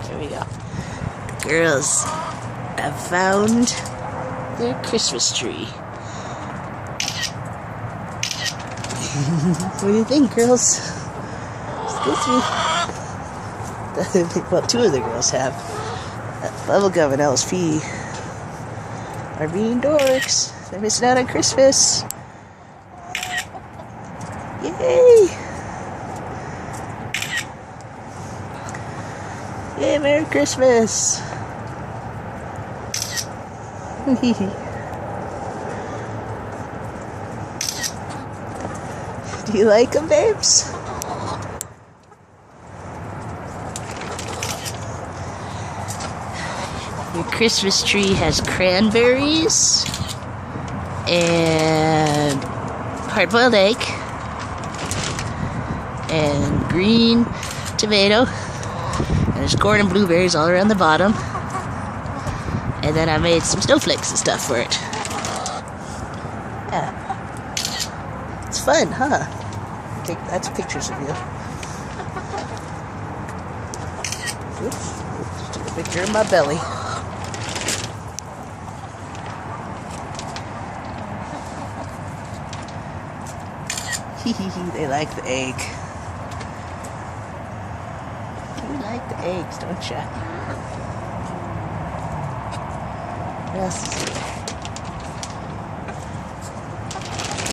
There we go. Girls have found their Christmas tree. What do you think, girls? Excuse me. Well, two of the girls have. Bubblegum and LSP are being dorks. They're missing out on Christmas. Yay! Yay, Merry Christmas! Do you like them, babes? Your Christmas tree has cranberries and hard-boiled egg and green tomato, and there's corn and blueberries all around the bottom, and then I made some snowflakes and stuff for it. Yeah, it's fun, huh? Take lots of pictures of you. Oops, took a picture of my belly. They like the egg. You like the eggs, don't you? What else is here?